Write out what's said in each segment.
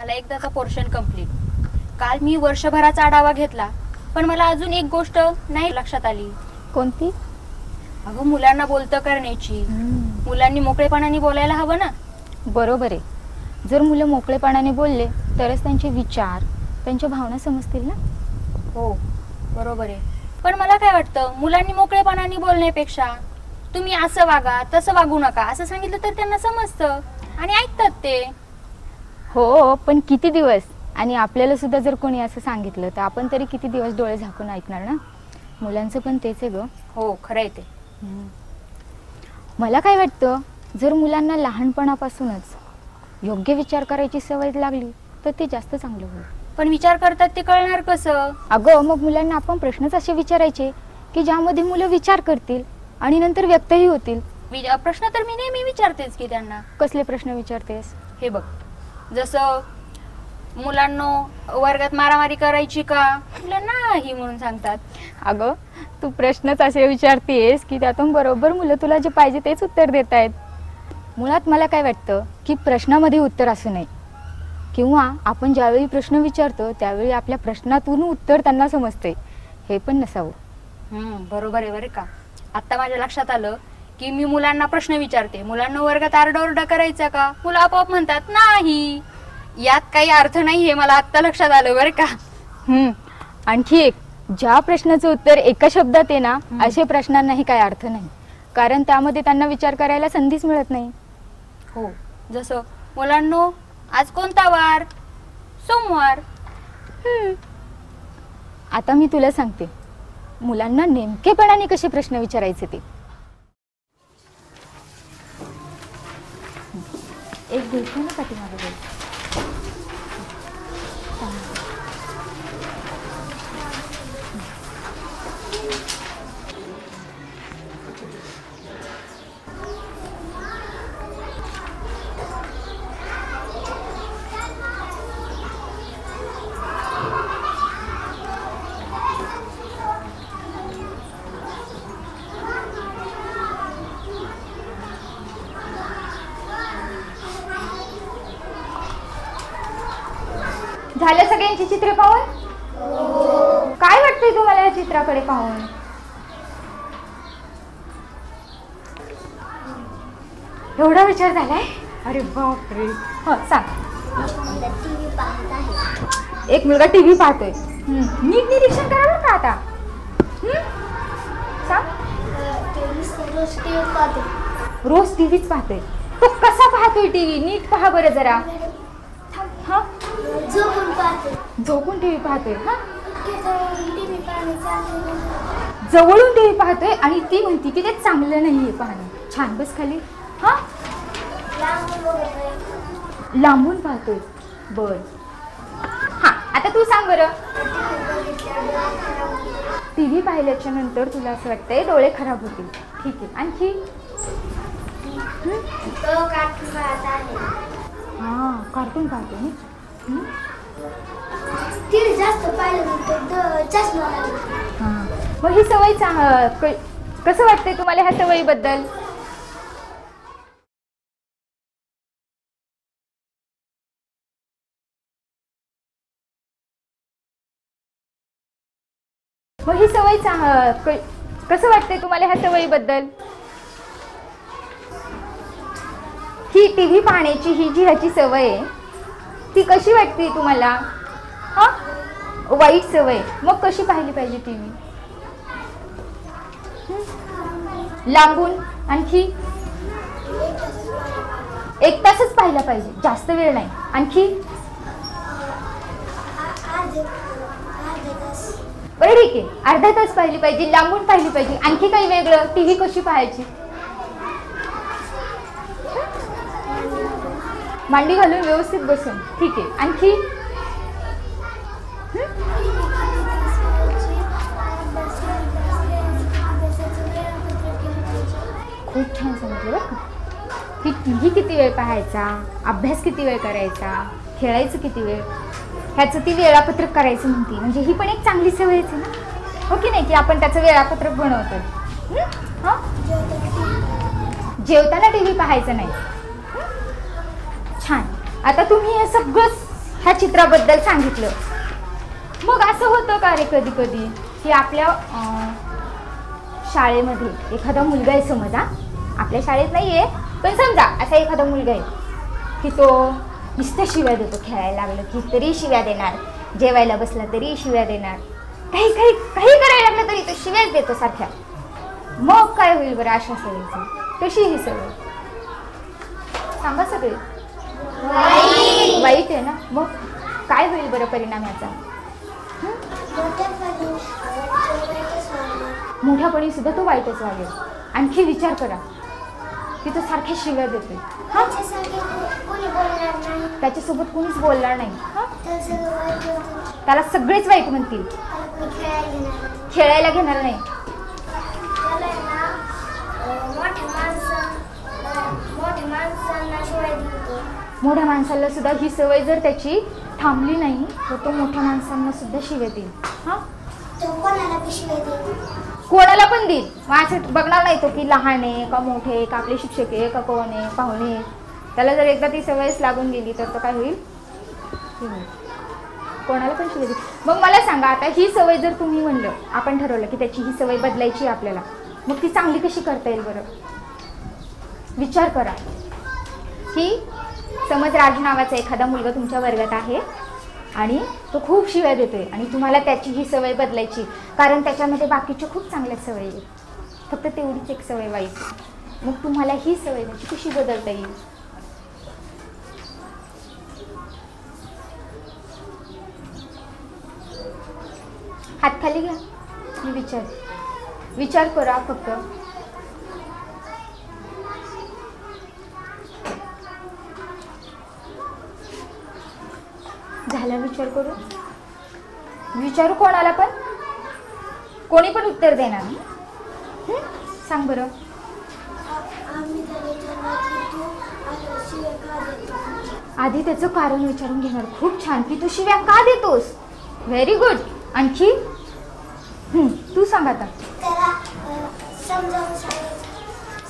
झाला एकदाचा portion complete. काल मी वर्षभराचा आढावा घेतला, पण मला अजून एक गोष्ट नाही लक्षात आली. कोणती? अगं, मुलांना बोलतं करण्याची. मुलांनी मोकळेपणाने बोलायला हवं ना. बरोबर आहे. जर मुलं मोकळेपणाने बोलले तरच त्यांचे विचार, त्यांच्या भावना समजतील ना. हो, बरोबर आहे. पण मला काय वाटतं, मुलांनी मोकळेपणाने बोलण्यापेक्षा तुम्ही असं वागा, तसं वागू नका असं सांगितलं तर त्यांना समजतं आणि ऐकतात ते. हो, पण किती दिवस? आणि आपल्याला सुद्धा जर कोणी असं सांगितलं तर आपण तरी किती दिवस डोळे झाकून ऐकणार ना. मुलांचं पण तेच आहे ग. हो, खरं आहे ते. मला काय वाटतं, जर मुलांना लहानपणापासूनच योग्य विचार करायची सवय लागली तर ते जास्त चांगलं होईल. पण विचार करतात ते कळणार कसं? अगं, मग मुलांना आपण प्रश्नच असे विचारायचे की ज्यामध्ये मुलं विचार करतील आणि नंतर व्यक्तही होतील. प्रश्न तर मी नेहमी विचारतेच की त्यांना. कसले प्रश्न विचारतेस? हे बघ, जसं मुलांनो वर्गात मारामारी करायची का? मुलं नाही म्हणून सांगतात. अगं, तू प्रश्नच असे विचारतेस की त्यातून बरोबर मुलं तुला जे पाहिजे तेच उत्तर देत आहेत. मुळात मला काय वाटतं की प्रश्नामध्ये उत्तर असू नये, किंवा आपण ज्यावेळी प्रश्न विचारतो त्यावेळी आपल्या प्रश्नातून उत्तर त्यांना समजते हे पण नसावं. बरोबर आहे बरं का. आता माझ्या लक्षात आलं की मी मुलांना प्रश्न विचारते, मुलांना वर्गात आरडाओरडा करायचा का? मुलं आपोआप म्हणतात नाही. यात काही अर्थ नाही हे मला आत्ता लक्षात आलं बरं का. आणखी एक, ज्या प्रश्नाचं उत्तर एका शब्दात आहे ना असे प्रश्नांनाही काही अर्थ नाही, कारण त्यामध्ये त्यांना विचार करायला संधीच मिळत नाही. हो, जसं मुलांनो आज कोणता वार? सोमवार. आता मी तुला सांगते मुलांना नेमकेपणाने कसे प्रश्न विचारायचे ते. एक गोष्ट ना पाठीमागे झालं सगळ्यांची चित्र पाहून? काय वाटतंय तुम्हाला या चित्राकडे पाहून? एवढा विचार झालाय? अरे बापरे. सांग. एक मुलगा टीव्ही पाहतोय. नीट निरीक्षण करावं का आता? सांग. रोज टीव्हीच पाहतोय. तो कसा पाहतोय टीव्ही? नीट पहा बरं जरा. झोपून टीव्ही पाहतोय. जवळून टीव्ही पाहतोय आणि ती म्हणती की ते चांगलं नाहीये पाहणं. छान, बस खाली. लांबून पाहतोय. बर. आता तू सांग बरं. टीव्ही पाहिल्याच्या नंतर तुला असं वाटतंय डोळे खराब होतील. ठीक आहे, आणखी? कार्टून पाहतोय. मग ही सवय कसं वाटतंय तुम्हाला ह्या सवयीबद्दल? ही सवय कसं वाटतंय तुम्हाला ह्या सवयीबद्दल? ही टीव्ही पाहण्याची ही जी ह्याची सवय आहे ती कशी वाटते तुम्हाला? वाईट सवय. मग कशी पाहिली पाहिजे टीव्ही? लांबून. आणखी? 1 तासच पाहिला पाहिजे, जास्त वेळ नाही. आणखी? बरं, ठीक आहे, अर्धा तास पाहिली पाहिजे, लांबून पाहिली पाहिजे. आणखी काही वेगळं? टीव्ही कशी पाहायची? मांडी घालून व्यवस्थित बसून. ठीक आहे, आणखी? खूप छान समजलं बरं का. की टीव्ही किती वेळ पाहायचा, अभ्यास किती वेळ करायचा, खेळायचं किती वेळ, ह्याचं ती वेळापत्रक करायचं म्हणते. म्हणजे ही पण एक चांगली सवयच आहे ना, हो की नाही? की आपण त्याचं वेळापत्रक बनवतो. जेवताना टीव्ही पाहायचं नाही. छान. आता तुम्ही हे सगळं ह्या चित्राबद्दल सांगितलं. मग असं होतं का रे कधी कधी की आपल्या शाळेमध्ये एखादा मुलगा आहे समजा, आपल्या शाळेत नाही आहे पण समजा असा एखादा मुलगा आहे की तो नुसतं शिव्या देतो, खेळायला लागलं की तरी शिव्या देणार, जेवायला बसला तरी शिव्या देणार, काही काही काही करायला लागलं तरी तो शिव्याच देतो सारख्या. मग काय होईल बरं अशा सवयीचं? कशी ही सवय सांगा सगळे? वाईट आहे ना. मग काय होईल बरं परिणाम याचा? मोठ्यापणी सुद्धा तो वाईटच वागेल. आणखी विचार करा की तो सारख्या शिव्या देतोय, त्याच्यासोबत कोणीच बोलणार नाही, त्याला सगळेच वाईट म्हणतील, खेळायला घेणार नाही. मोठ्या माणसाला सुद्धा ही सवय जर त्याची थांबली नाही तर तो मोठ्या माणसांना सुद्धा शिव्या देईल. कोणाला पण देईल. असं बघणार नाही तो की लहान आहे का मोठे का आपले शिक्षक आहे का कोण आहे पाहुणे. त्याला जर एकदा ती सवयच लागून गेली तर तो काय होईल? कोणाला पण शिव्या देईल. मग मला सांगा आता ही सवय जर तुम्ही म्हणलं, आपण ठरवलं की त्याची ही सवय बदलायची आपल्याला, मग ती चांगली कशी करता येईल बरं? विचार करा की समज राजू नावाचा एखादा मुलगा तुमच्या वर्गात आहे आणि तो खूप शिव्या देतोय आणि तुम्हाला त्याची ही सवय बदलायची, कारण त्याच्यामध्ये बाकीच्या खूप चांगल्या सवयी आहेत, फक्त तेवढीच एक सवय वाईट. मग तुम्हाला ही सवय त्याची कशी बदलता येईल? हात खाली घ्या. मी विचार करा फक्त. झाला विचार करू? विचारू कोणाला पण? कोणी पण उत्तर देणार. सांग बरं. आधी त्याचं कारण विचारून घेणार. खूप छान की तू शिव्या का देतोस. Very good. आणखी तू सांग आता.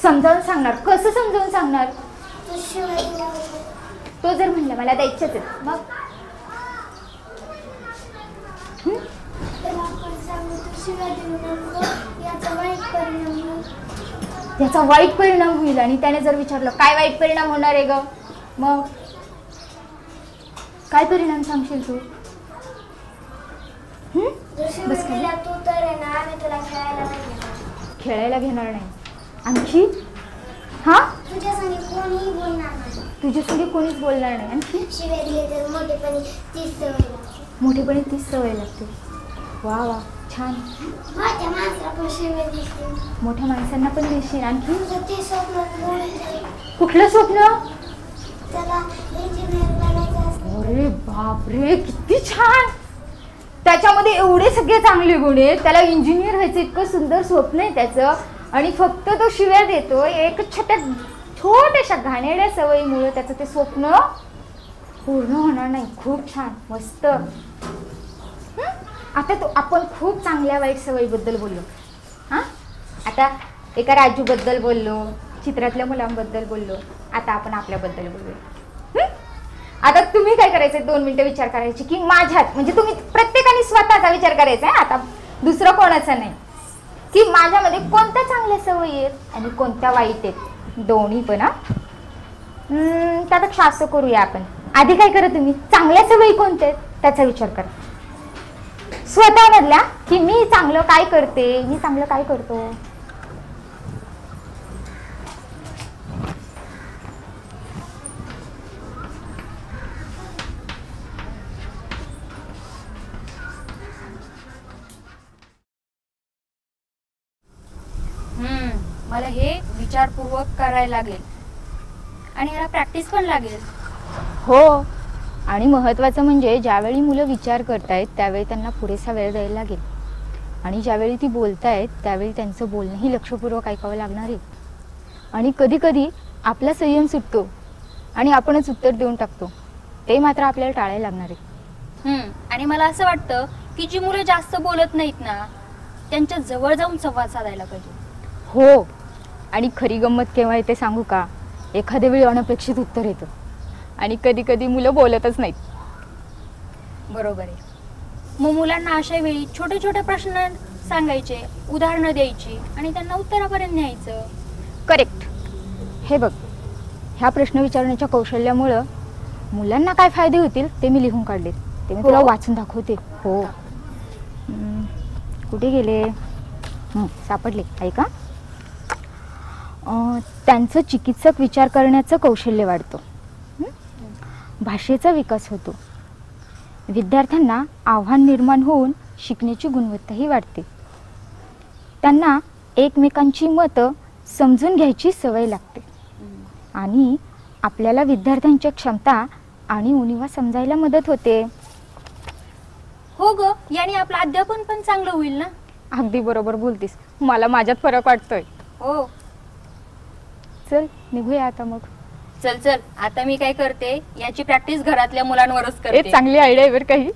समजावून सांगणार. कसं समजावून सांगणार? तो जर म्हणला मला द्यायचंच आहे मग याचा वाईट परिणाम होईल. आणि त्याने जर विचारलं काय वाईट परिणाम होणार आहे ग, मग काय परिणाम सांगशील तू? बस खेळायला घेणार नाही. आणखी तुझ्यासंगी कोणीच बोलणार नाही. आणखी मोठेपणी तीच सवय लागते. वा वा छान. मोठ्या माणसांना पण देशील. आणखी कुठलं स्वप्न? अरे बापरे किती छान. त्याच्यामध्ये एवढे सगळे चांगले गुण आहेत. त्याला इंजिनियर व्हायचं इतकं सुंदर स्वप्न आहे त्याचं, आणि फक्त तो शिव्या देतो. एक छोट्याशा घाणेरड्या सवयीमुळे त्याचं ते स्वप्न पूर्ण होणार नाही. खूप छान मस्त. आता तो आपण खूप चांगल्या वाईट सवयीबद्दल बोललो. आता एका राजूबद्दल बोललो, चित्रातल्या मुलांबद्दल बोललो. आता आपण आपल्याबद्दल बोलूया. आता तुम्ही काय करायचं? 2 मिनिटं विचार करायची की माझ्यात, म्हणजे तुम्ही प्रत्येकाने स्वतःचा विचार करायचा आहे. आता दुसरं कोणाचा नाही, की माझ्यामध्ये कोणत्या चांगल्या सवयी आहेत आणि कोणत्या वाईट आहेत. दोन्ही पण. त्यापेक्षा असं करूया आपण. आधी काय करा तुम्ही, चांगल्या सवयी कोणत्या आहेत त्याचा विचार करा स्वतःमधल्या, की मी चांगलं काय करते, मी चांगलं काय करतो. मला हे विचारपूर्वक करायला लागेल आणि याला प्रॅक्टिस पण लागेल. हो. आणि महत्त्वाचं म्हणजे ज्यावेळी मुलं विचार करतायत त्यावेळी त्यांना पुरेसा वेळ द्यायला लागेल. आणि ज्यावेळी ती बोलतायत त्यावेळी त्यांचं बोलणंही लक्षपूर्वक ऐकावं लागणार आहे. आणि कधी कधी आपला संयम सुटतो आणि आपणच उत्तर देऊन टाकतो. ते मात्र आपल्याला टाळायला लागणार आहे. आणि मला असं वाटतं की जी मुलं जास्त बोलत नाहीत ना, त्यांच्या जवळ जाऊन संवाद साधायला पाहिजे. हो. आणि खरी गंमत केव्हा येते सांगू का? एखाद्या वेळी अनपेक्षित उत्तर येतं आणि कधी कधी मुलं बोलतच नाहीत. बरोबर आहे. मग मुलांना अशा वेळी छोटे छोटे प्रश्न सांगायचे, उदाहरणं द्यायची आणि त्यांना उत्तरापर्यंत न्यायचं. करेक्ट. हे बघ, ह्या प्रश्न विचारण्याच्या कौशल्यामुळं मुलांना काय फायदे होतील ते मी लिहून काढले, ते मी तुला हो. वाचून दाखवते. हो. कुठे गेले? सापडले. ऐका. त्यांचं चिकित्सक विचार करण्याचं कौशल्य वाढतं. भाषेचा विकास होतो. विद्यार्थ्यांना आव्हान निर्माण होऊन शिकण्याची गुणवत्ताही वाढते. त्यांना एकमेकांची मतं समजून घ्यायची सवय लागते आणि आपल्याला विद्यार्थ्यांच्या क्षमता आणि उणिवा समजायला मदत होते. हो ग, याने आपलं अध्यापन पण चांगलं होईल ना. अगदी बरोबर बोलतीस. मला माझ्यात फरक वाटतोय. हो. चल निघूया आता मग. चल चल, आता मी काय करते, याची प्रॅक्टिस घरातल्या मुलांवरच हे करते. चांगली आयडिया आहे बरं काही.